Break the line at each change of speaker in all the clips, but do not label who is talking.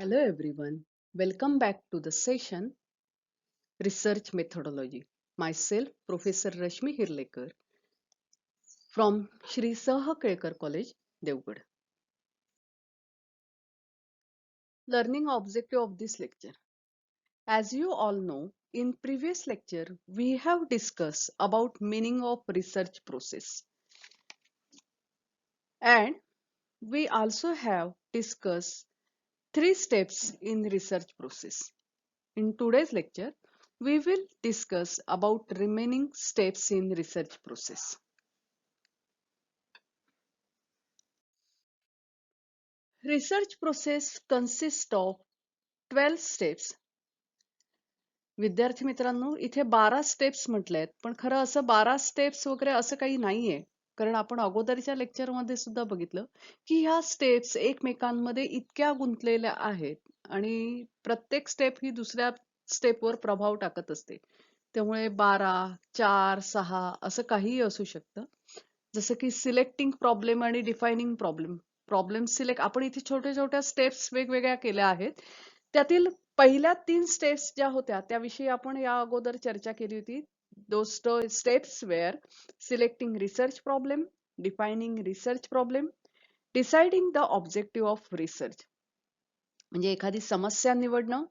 Hello everyone, welcome back to the session Research Methodology. Myself, Professor Rashmi Hirlekar from Shri Saha Kelkar College, Devgad. Learning objective of this lecture. As you all know, in previous lecture, we have discussed about meaning of research process. And we also have discussed 3 steps in research process. In today's lecture, we will discuss about remaining steps in research process. Research process consists of 12 steps. विद्यार्थी मित्रांनो, इथे 12 steps म्हटलेत, पण खरं असं 12 steps वगैरे असं काही नाहीये. कारण आपण अगोदरच्या लेक्चरमध्ये सुद्धा बघितलं की ह्या स्टेप्स एकमेकांमध्ये इतक्या गुंतलेल्या आहेत आणि प्रत्येक स्टेप ही दुसऱ्या स्टेपवर प्रभाव टाकत असते. त्यामुळे 12, 4, 6 असं काहीही असू शकतं. जसं की सिलेक्टिंग प्रॉब्लेम आणि डिफायनिंग प्रॉब्लेम. प्रॉब्लेम सिलेक्ट आपण इथे छोट्या छोट्या स्टेप्स वेगवेगळ्या केल्या आहेत. त्यातील पहिल्या 3 स्टेप्स ज्या होत्या त्याविषयी आपण या अगोदर चर्चा केली होती. Those steps were selecting research problem, defining research problem, deciding the objective of research. म्हणजे एखादी समस्या निवडणं,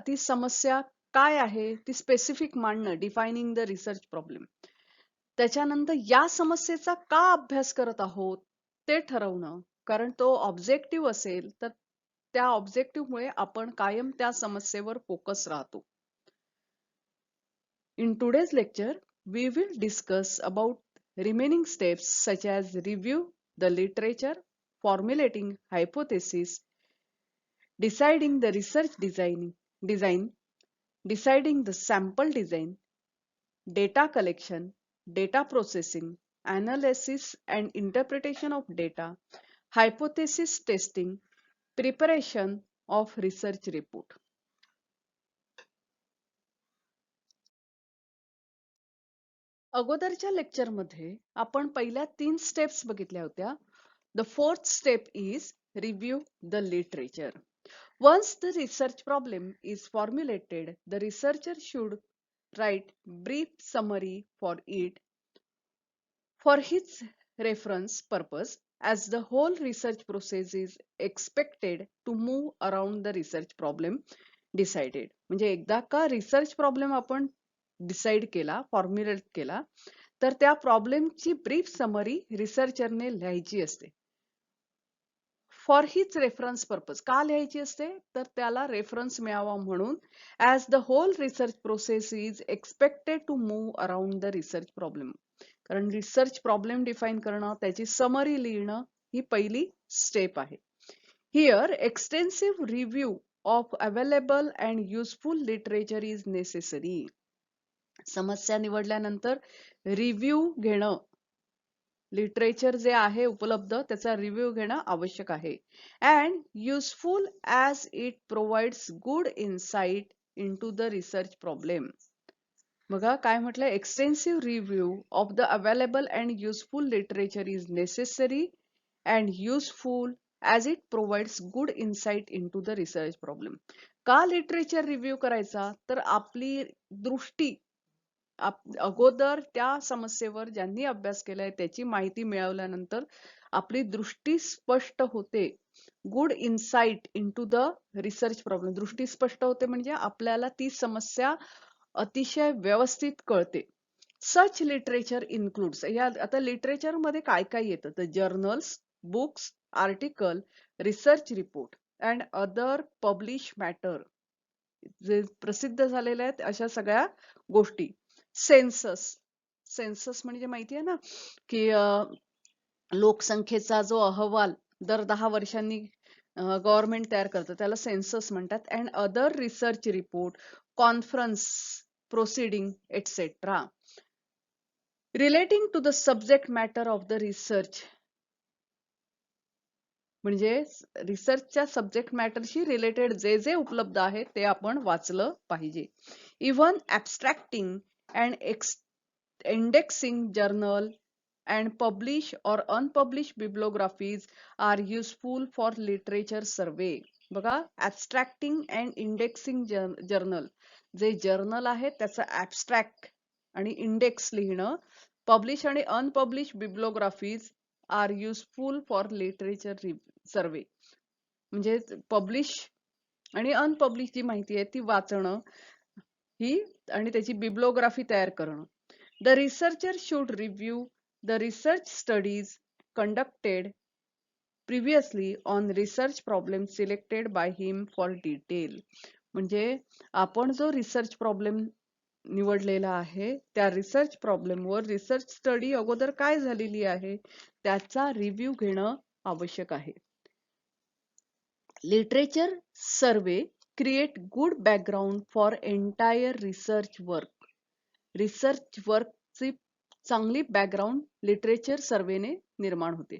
ती समस्या काय आहे ती स्पेसिफिक मांडणं, डिफायनिंग द रिसर्च प्रॉब्लेम. त्याच्यानंतर या समस्येचा का अभ्यास करत आहोत ते ठरवणं, कारण तो ऑब्जेक्टिव्ह असेल तर त्या ऑब्जेक्टिव्ह मुळे आपण कायम त्या समस्येवर फोकस राहतो. In today's lecture, we will discuss about remaining steps such as review the literature, formulating hypothesis, deciding the research design, deciding the sample design, data collection, data processing, analysis and interpretation of data, hypothesis testing, preparation of research report. अगोदरच्या लेक्चरमध्ये आपण पहिल्या 3 steps बघितल्या होत्या. The fourth step is review the literature. Once the research problem is formulated, the researcher should write brief summary for it for his reference purpose, as the whole research process is expected to move around the research problem decided. म्हणजे एकदा का research problem आपण decide केला, formulate केला, तर त्या प्रॉब्लेमची brief summary रिसर्चरने लिहायची असते. फॉर हिच रेफरन्स पर्पज. का लिहायची असते? तर त्याला रेफरन्स मिळावा म्हणून. As the whole research process is expected to move around the research problem. कारण रिसर्च प्रॉब्लेम डिफाईन करणं, त्याची समरी लिहिणं ही पहिली स्टेप आहे. Here extensive review of available and useful literature is necessary. समस्या निवडल्यानंतर रिव्ह्यू घेणं, लिटरेचर जे आहे उपलब्ध त्याचा रिव्ह्यू घेणं आवश्यक आहे. And useful as it provides good insight into the research problem. बघा काय म्हटलंय, extensive review of the available and useful literature is necessary and useful as it provides good insight into the research problem. का literature review करायचा? तर आपली दृष्टी अगोदर त्या समस्येवर ज्यांनी अभ्यास केलाय त्याची माहिती मिळवल्यानंतर आपली दृष्टी स्पष्ट होते. Good insight into the research problem. दृष्टी स्पष्ट होते म्हणजे आपल्याला ती समस्या अतिशय व्यवस्थित कळते. सच लिटरेचर इन्क्लूड्स. या आता लिटरेचर मध्ये काय काय येतं? तर journals, books, article, research report and other publish matter. जे प्रसिद्ध झालेले आहेत अशा सगळ्या गोष्टी. सेन्सस. सेन्सस म्हणजे माहिती आहे ना की लोकसंख्येचा जो अहवाल दर 10 वर्षांनी गव्हर्नमेंट तयार करतं त्याला सेन्सस म्हणतात. And other research report, conference, proceeding etcetera relating to the subject matter of the research. म्हणजे रिसर्चच्या सब्जेक्ट मॅटरशी रिलेटेड जे जे उपलब्ध आहे ते आपण वाचलं पाहिजे. Even abstracting and indexing journal, and published or unpublished bibliographies are useful for literature survey. बघा, abstracting and indexing journal, जे जर्नल आहे त्याचं abstract आणि इंडेक्स लिहिणं, पब्लिश आणि unpublish bibliographies are useful for literature survey. म्हणजे पब्लिश आणि unpublish जी माहिती आहे ती वाचणं ही आणि त्याची बिब्लोग्राफी तयार करणं. The researcher should review the research studies conducted previously on research problem selected by him for detail. म्हणजे आपण जो रिसर्च प्रॉब्लेम निवडलेला आहे त्या रिसर्च प्रॉब्लेमवर रिसर्च स्टडी अगोदर काय झालेली आहे त्याचा रिव्ह्यू घेणं आवश्यक आहे. Literature survey create good background for entire research work. Research वर्कची चांगली बॅकग्राऊंड लिटरेचर सर्वेने निर्माण होते.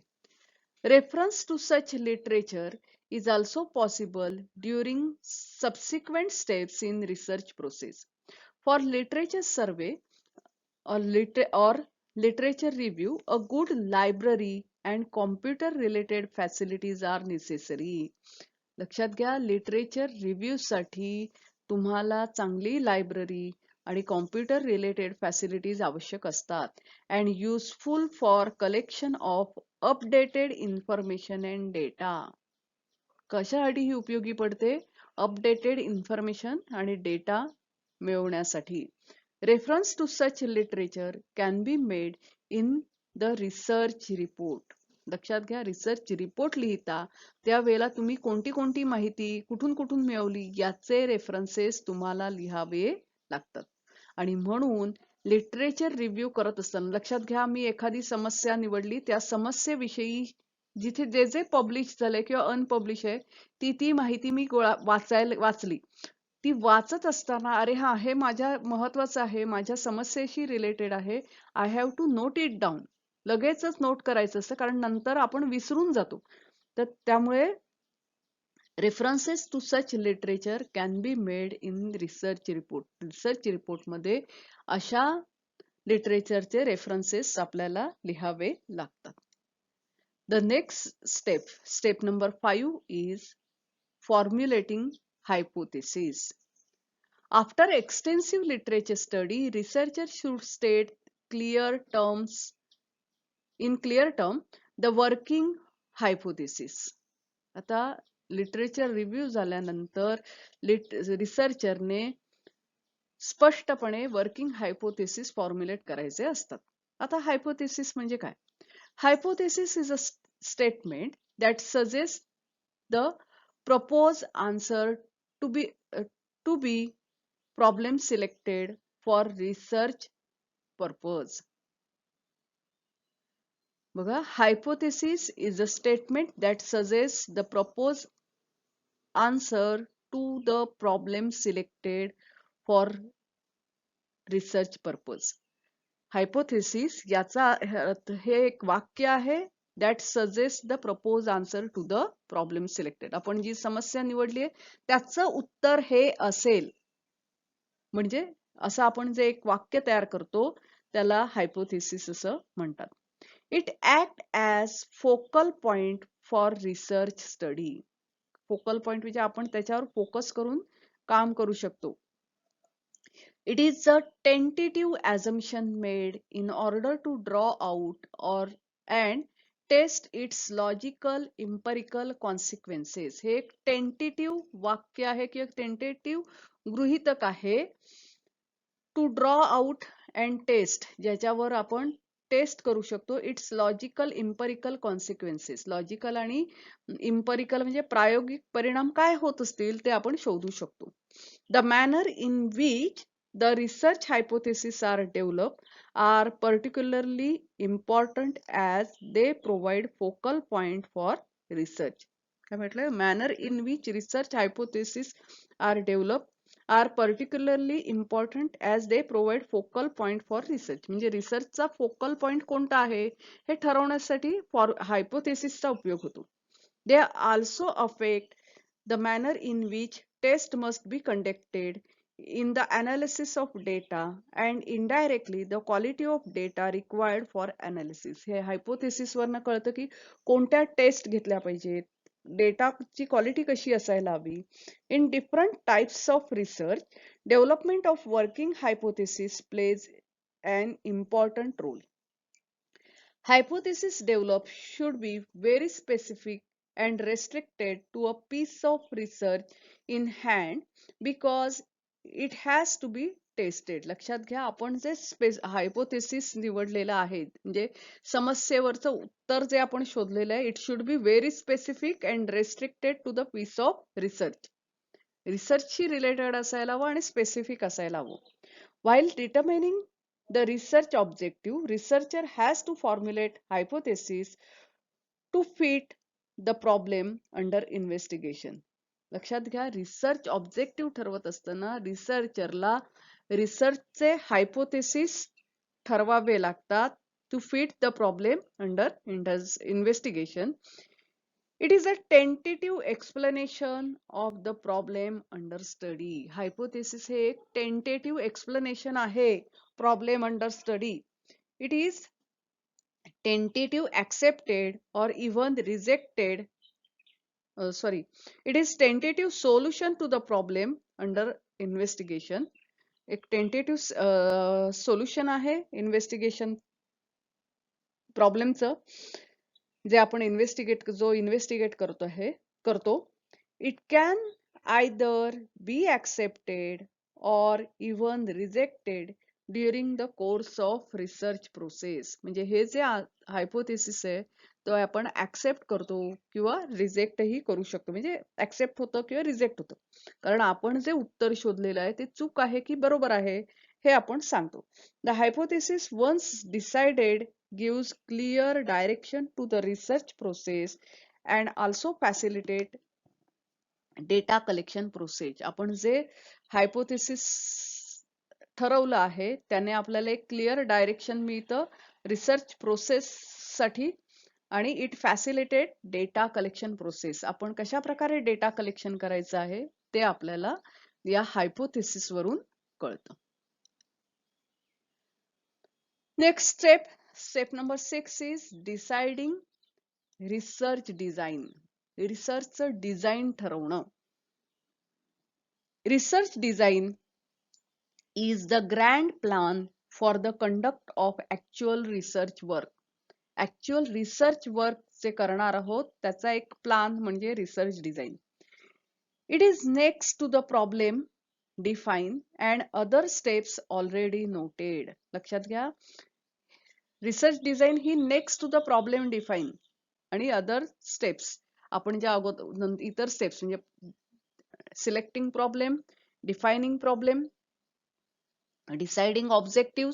Reference to such literature is also possible during subsequent steps in research process. For literature survey or literature review, a good library and computer related facilities are necessary. लक्षात घ्या, literature review साठी तुम्हाला चांगली library आणि computer related facilities आवश्यक असतात. And useful for collection of updated information and data. कशासाठी ही उपयोगी पडते? अपडेटेड इन्फॉर्मेशन आणि डेटा मिळवण्यासाठी. Reference to such literature can be made in the research report. लक्षात घ्या, रिसर्च रिपोर्ट लिहिता त्यावेळेला तुम्ही कोणती कोणती माहिती कुठून कुठून मिळवली याचे रेफरन्सेस तुम्हाला लिहावे लागतात. आणि म्हणून लिटरेचर रिव्ह्यू करत असताना लक्षात घ्या, मी एखादी समस्या निवडली, त्या समस्येविषयी जिथे जे जे पब्लिश झालंय किंवा अनपब्लिश आहे ती माहिती मी वाचली. ती वाचत असताना अरे हा हे माझ्या महत्वाचं आहे, माझ्या समस्येशी रिलेटेड आहे, I have to note it down. लगेचच नोट करायचं असतं कारण नंतर आपण विसरून जातो. तर त्यामुळे references to such literature can be made in research report. Research report मध्ये अशा लिटरेचरचे रेफरन्सेस आपल्याला लिहावे लागतात. The next step number 5 is formulating hypothesis. After extensive literature study, researchers should state in clear term the working hypothesis. आता literature review झाल्यानंतर रिसर्चरने स्पष्टपणे working hypothesis formulate करायचे असतात. आता हायपोथेसिस म्हणजे काय? Hypothesis is a statement that suggests the proposed answer to be problem selected for research purpose. बघा, hypothesis is a statement that suggests the proposed answer to the problem selected for research purpose. Hypothesis याचा हे एक वाक्य आहे that suggest the propose answer to the problem selected. आपण जी समस्या निवडली आहे त्याचं उत्तर हे असेल, म्हणजे असं आपण जे एक वाक्य तयार करतो त्याला हायपोथेसिस असं म्हणतात. It act as focal point for research study. Focal point म्हणजे आपण त्याच्यावर फोकस करून काम करू शकतो. It is a tentative assumption made in order to draw out and test its logical empirical consequences. हे एक टेंटेटिव्ह वाक्य आहे किंवा टेंटेटिव्ह गृहीतक आहे. To draw out and test, ज्याच्यावर आपण टेस्ट करू शकतो it's logical empirical consequences. Logical आणि इम्परिकल म्हणजे प्रायोगिक परिणाम काय होत असतील ते आपण शोधू शकतो. The manner in which the research hypotheses are developed are particularly important as they provide focal point for research. काय म्हटलं? manner in which research hypotheses are developed are particularly important as they provide focal point for research. म्हणजे रिसर्चचा focal point कोणता आहे हे ठरवण्यासाठी हायपोथेसिसचा उपयोग होतो. They also affect the manner in which test must be conducted in the analysis of data and indirectly the quality of data required for analysis. हे hypothesis वरनं कळतं की कोणत्या टेस्ट घेतल्या पाहिजेत, डेटाची क्वालिटी कशी असायला हवी. In different types of research, development of working hypothesis plays an important role. Hypothesis developed should be very specific and restricted to a piece of research in hand because it has to be tested. लक्षात घ्या, आपण जे hypothesis निवडलेलं आहे म्हणजे समस्येवरचं उत्तर जे आपण शोधलेलं आहे, it should be very specific and restricted to the piece of research. रिसर्चशी रिलेटेड असायला हवं आणि स्पेसिफिक असायला हवं. While determining the research objective, researcher has to formulate hypotheses to fit the problem under investigation. लक्षात घ्या, रिसर्च ऑब्जेक्टिव्ह ठरवत असताना रिसर्चरला रिसर्चचे हायपोथेसिस ठरवावे लागतात to fit the problem under investigation. It is a tentative explanation of the problem under study. Hypothesis हे एक tentative explanation आहे problem under study. It is tentative accepted or even rejected. It is tentative solution to the problem under investigation. एक tentative solution आहे investigation प्रॉब्लेमचं जे आपण investigate करतो. It can either be accepted or even rejected during the course of research process. म्हणजे हे जे hypothesis आहे तो आपण ऍक्सेप्ट करतो किंवा रिजेक्टही करू शकतो. म्हणजे ऍक्सेप्ट होतं किंवा रिजेक्ट होतं, कारण आपण जे उत्तर शोधलेलं आहे ते चूक आहे की बरोबर आहे हे आपण सांगतो. The hypothesis once decided gives clear direction to the research process and also facilitate data collection process. आपण जे हायपोथेसिस ठरवलं आहे त्याने आपल्याला एक क्लिअर डायरेक्शन मिळतं रिसर्च प्रोसेस साठी आणि it facilitate data collection process. आपण कशा प्रकारे डेटा कलेक्शन करायचं आहे ते आपल्याला या हायपोथेसिस वरून कळतं. Next step number 6 is deciding research design. रिसर्चचं डिझाईन ठरवणं. Research design is the grand plan for the conduct of actual research work. Actual research work जे करणार आहोत त्याचा एक प्लान म्हणजे research design. It is next to the problem define and other steps already noted. लक्षात घ्या, research design ही next to the problem define आणि अदर स्टेप्स आपण ज्या इतर स्टेप्स म्हणजे selecting problem, defining problem, deciding objective,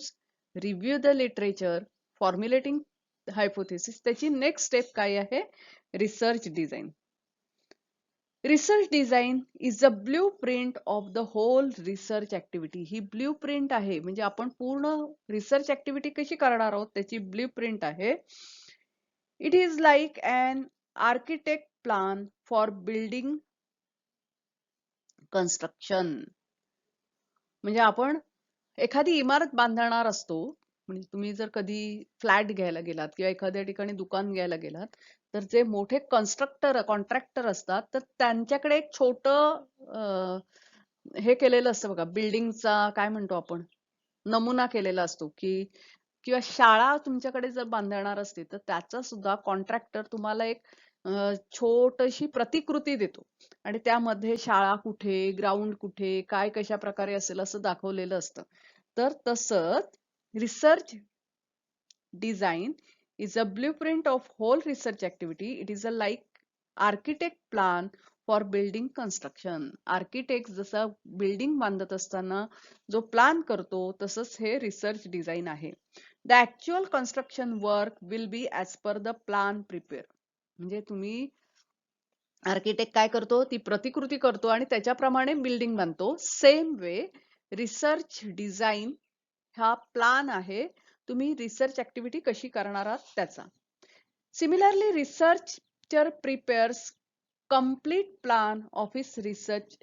review the literature, formulating hypothesis, त्याची next step काय आहे, research design. Research design is a blueprint of the whole research activity. ही blueprint आहे म्हणजे आपण पूर्ण रिसर्च ऍक्टिव्हिटी कशी करणार आहोत त्याची ब्ल्यू प्रिंट आहे. It is like an architect plan for building construction. म्हणजे आपण एखादी इमारत बांधणार असतो, म्हणजे तुम्ही जर कधी फ्लॅट घ्यायला गेलात किंवा एखाद्या ठिकाणी दुकान घ्यायला गेलात तर जे मोठे कॉन्ट्रॅक्टर असतात तर त्यांच्याकडे एक छोट हे केलेलं असतं बघा, बिल्डिंगचा काय म्हणतो आपण, नमुना केलेला असतो की किंवा शाळा तुमच्याकडे जर बांधणार असते तर त्याचा सुद्धा कॉन्ट्रॅक्टर तुम्हाला एक छोटीशी प्रतिकृती देतो आणि त्यामध्ये शाळा कुठे, ग्राउंड कुठे, काय कशा प्रकारे असेल असं दाखवलेलं असतं. तर तसंच research design is a blueprint of whole research activity. It is a like architect plan for building construction. Architect जसा बिल्डिंग बांधत असताना जो प्लान करतो तसंच हे रिसर्च डिझाईन आहे. The actual construction work will be as per the plan prepare. म्हणजे तुम्ही आर्किटेक्ट काय करतो, ती प्रतिकृती करतो आणि त्याच्याप्रमाणे बिल्डिंग बांधतो. सेम वे रिसर्च डिझाईन हा प्लान आहे, तुम्ही रिसर्च ऍक्टिव्हिटी कशी करणार आहात त्याचा. Similarly researcher prepares complete plan of his research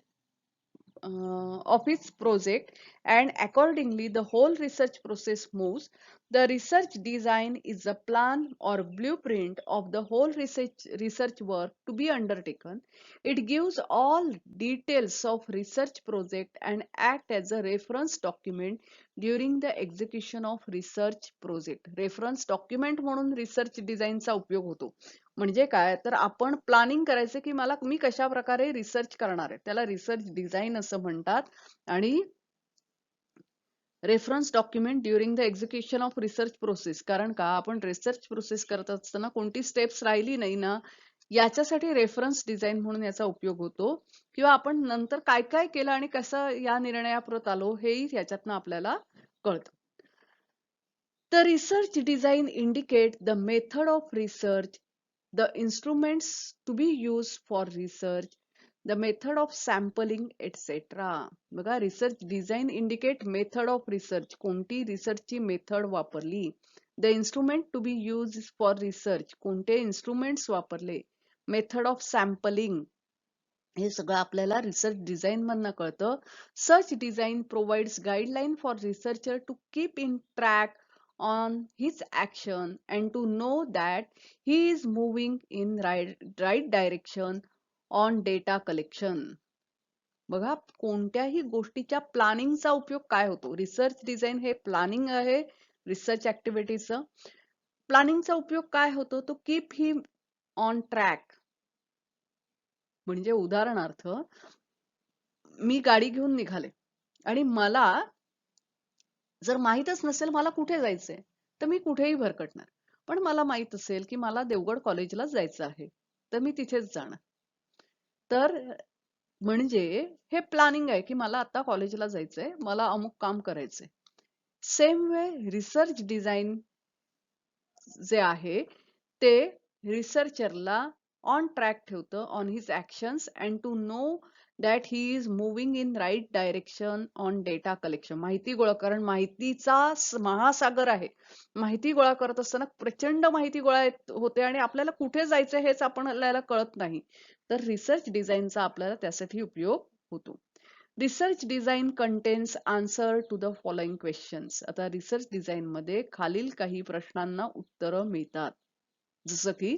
of its project, and accordingly the whole research process moves. The research design is a plan or blueprint of the whole research work to be undertaken. It gives all details of research project and act as a reference document during the execution of research project. Reference document म्हणून research डिझाईनचा उपयोग होतो. म्हणजे काय, तर आपण planning करायचं की मी कशा प्रकारे रिसर्च करणार आहे, त्याला रिसर्च डिझाईन असं म्हणतात. आणि reference document during the execution of research process, कारण का आपण रिसर्च प्रोसेस करत असताना कोणती स्टेप्स राहिली नाही ना, याच्यासाठी रेफरन्स डिझाईन म्हणून याचा उपयोग होतो. किंवा आपण नंतर काय काय केलं आणि कसं या निर्णयाप्रत आलो हेही याच्यातनं आपल्याला कळतं. The research design indicate the method of research, the instruments to be used for research, the method of sampling, etc. बघा, research design indicate method of research, कोणती रिसर्चची मेथड वापरली. The instrument to be use for research, कोणते instruments वापरले. Method of sampling, हे सगळं आपल्याला research design मधनं कळतं. Such design provides guideline for researcher to keep in track on his action and to know that he is moving in right direction on data collection. बघा, कोणत्याही गोष्टीच्या प्लॅनिंगचा उपयोग काय होतो. रिसर्च डिझाईन हे प्लॅनिंग आहे रिसर्च ऍक्टिव्हिटीचं. प्लॅनिंगचा उपयोग काय होतो, तो कीप हिम ऑन ट्रॅक. म्हणजे उदाहरणार्थ, मी गाडी घेऊन निघाले आणि मला जर माहीतच नसेल मला कुठे जायचंय, तर मी कुठेही भरकटणार. पण मला माहित असेल की मला देवगड कॉलेजला जायचं आहे, तर मी तिथेच जाणार. तर म्हणजे हे प्लॅनिंग आहे की मला आता कॉलेजला जायचंय, मला अमुक काम करायचंय. सेम वे रिसर्च डिझाईन जे आहे ते रिसर्चरला ऑन ट्रॅक ठेवतं on his actions and to know that he is moving in right direction on data collection. माहिती गोळा, कारण माहितीचा महासागर आहे. माहिती गोळा करत असताना प्रचंड माहिती गोळा होते आणि आपल्याला कुठे जायचं हेच आपल्याला कळत नाही. तर रिसर्च डिझाईनचा आपल्याला त्यासाठी उपयोग होतो. Research design contents answer to the following questions. आता रिसर्च डिझाईन मध्ये खालील काही प्रश्नांना उत्तरं मिळतात. जसं की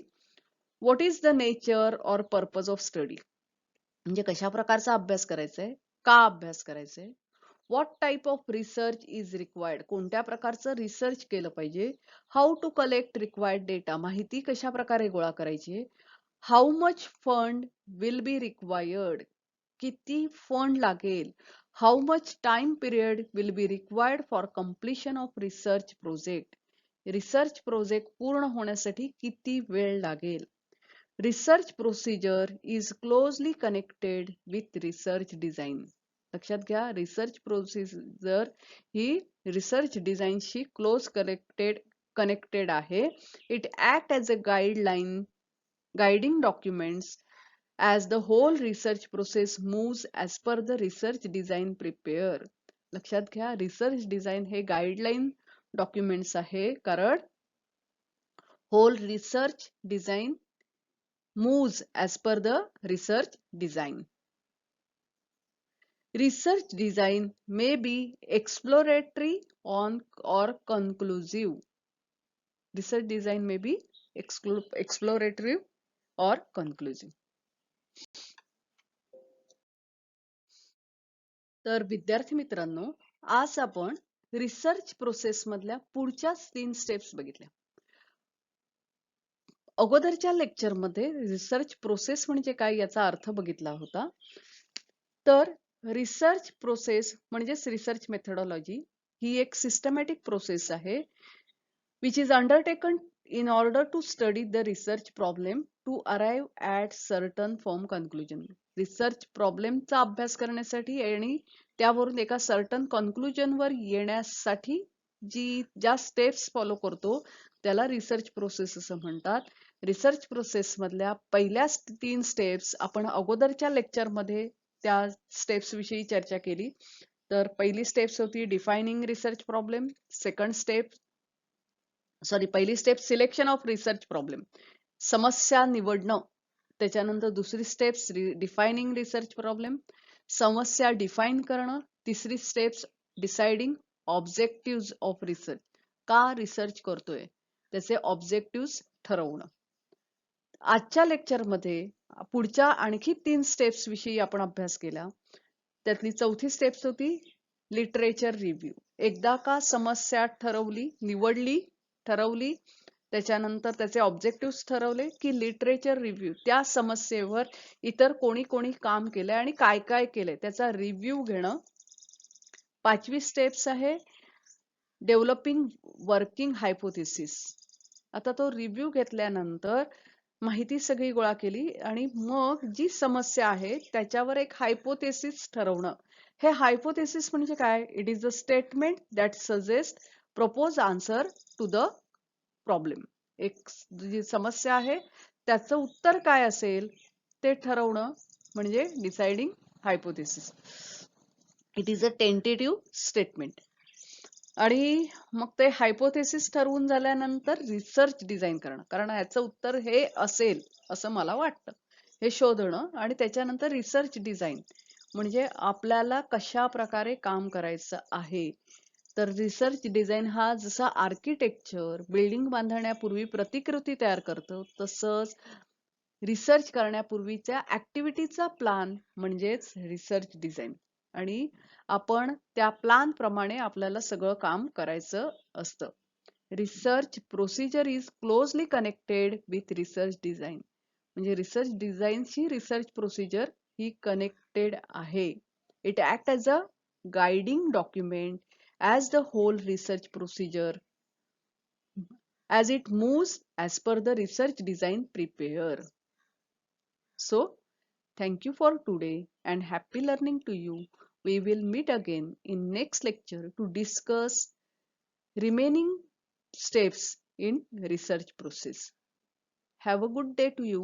what is the nature or purpose of study, म्हणजे कशा प्रकारचा अभ्यास करायचा आहे, का अभ्यास करायचा आहे. What type of research is required, कोणत्या प्रकारचं रिसर्च केलं पाहिजे. How to collect required data, माहिती कशा प्रकारे गोळा करायची. How much fund will be required, किती फंड लागेल. How much time period will be required for completion of research project, research project पूर्ण होण्यासाठी किती वेळ लागेल. Research procedure is closely connected with research design. लक्षात घ्या, रिसर्च प्रोसिजर ही रिसर्च डिझाईनशी क्लोज कनेक्टेड आहे. It act as a guiding documents as the whole research process moves as per the research design prepare. लक्षात घ्या, research design हे guideline documents आहे, कारण whole research design moves as per the research design. Research design may be exploratory or conclusive. Research design may be exploratory or conclusive. तर विद्यार्थी मित्रांनो, आज आपण रिसर्च प्रोसेस मधल्या पुढच्या 3 स्टेप्स बघितल्या. अगोदरच्या लेक्चर मध्ये रिसर्च प्रोसेस म्हणजे काय याचा अर्थ बघितला होता. तर रिसर्च प्रोसेस म्हणजेच रिसर्च मेथडॉलॉजी ही एक सिस्टमॅटिक प्रोसेस आहे which is undertaken in order to study the research problem to arrive at certain firm conclusion. रिसर्च प्रॉब्लेमचा अभ्यास करण्यासाठी आणि त्यावरून एका सर्टन कन्क्लुजन वर येण्यासाठी ज्या स्टेप्स फॉलो करतो त्याला रिसर्च प्रोसेस असं म्हणतात. रिसर्च प्रोसेस मधल्या पहिल्या 3 स्टेप्स आपण अगोदरच्या लेक्चर मध्ये त्या स्टेप्स विषयी चर्चा केली. तर पहिली स्टेप्स होती डिफायनिंग रिसर्च प्रॉब्लेम. पहिली step selection of research problem, समस्या निवडणं. त्याच्यानंतर दुसरी स्टेप डिफायनिंग रिसर्च प्रॉब्लेम. समस्या डिफाईन करणं. तिसरी steps deciding objective of research. का रिसर्च करतोय त्याचे ऑब्जेक्टिव्ह ठरवणं. आजच्या लेक्चरमध्ये पुढच्या आणखी 3 स्टेप्स विषयी आपण अभ्यास केला. त्यातली चौथी स्टेप्स होती लिटरेचर रिव्ह्यू. एकदा का समस्या निवडली ठरवली, त्याच्यानंतर त्याचे ऑब्जेक्टिव्ह ठरवले की लिटरेचर रिव्ह्यू, त्या समस्येवर इतर कोणी कोणी काम केलंय आणि काय काय केलंय त्याचा रिव्ह्यू घेणं. पाचवी स्टेप्स आहे डेव्हलपिंग वर्किंग हायपोथेसिस. आता तो रिव्ह्यू घेतल्यानंतर माहिती सगळी गोळा केली आणि मग जी समस्या आहे त्याच्यावर एक हायपोथेसिस ठरवणं. हे हायपोथेसिस म्हणजे काय? It is a statement that suggest propose answer to the problem. एक जी समस्या आहे त्याचं उत्तर काय असेल ते ठरवणं म्हणजे deciding hypothesis. It is a tentative statement. आणि मग ते हायपोथेसिस ठरवून झाल्यानंतर रिसर्च डिझाईन करणं, कारण ह्याचं उत्तर हे असेल असं मला वाटतं, हे शोधणं. आणि त्याच्यानंतर रिसर्च डिझाईन म्हणजे आपल्याला कशा प्रकारे काम करायचं आहे. तर रिसर्च डिझाईन हा जसा आर्किटेक्चर बिल्डिंग बांधण्यापूर्वी प्रतिकृती तयार करतो, तसंच रिसर्च करण्यापूर्वीच्या ऍक्टिव्हिटीचा प्लान म्हणजेच रिसर्च डिझाईन. आणि आपण त्या प्लान प्रमाणे आपल्याला सगळं काम करायचं असतं. Research procedure is closely connected with research design. म्हणजे रिसर्च डिझाईनची रिसर्च प्रोसिजर ही कनेक्टेड आहे. It act as a guiding document as the whole research procedure as it moves as per the research design prepare. So, thank you for today and happy learning to you. We will meet again in next lecture to discuss remaining steps in research process. Have a good day to you.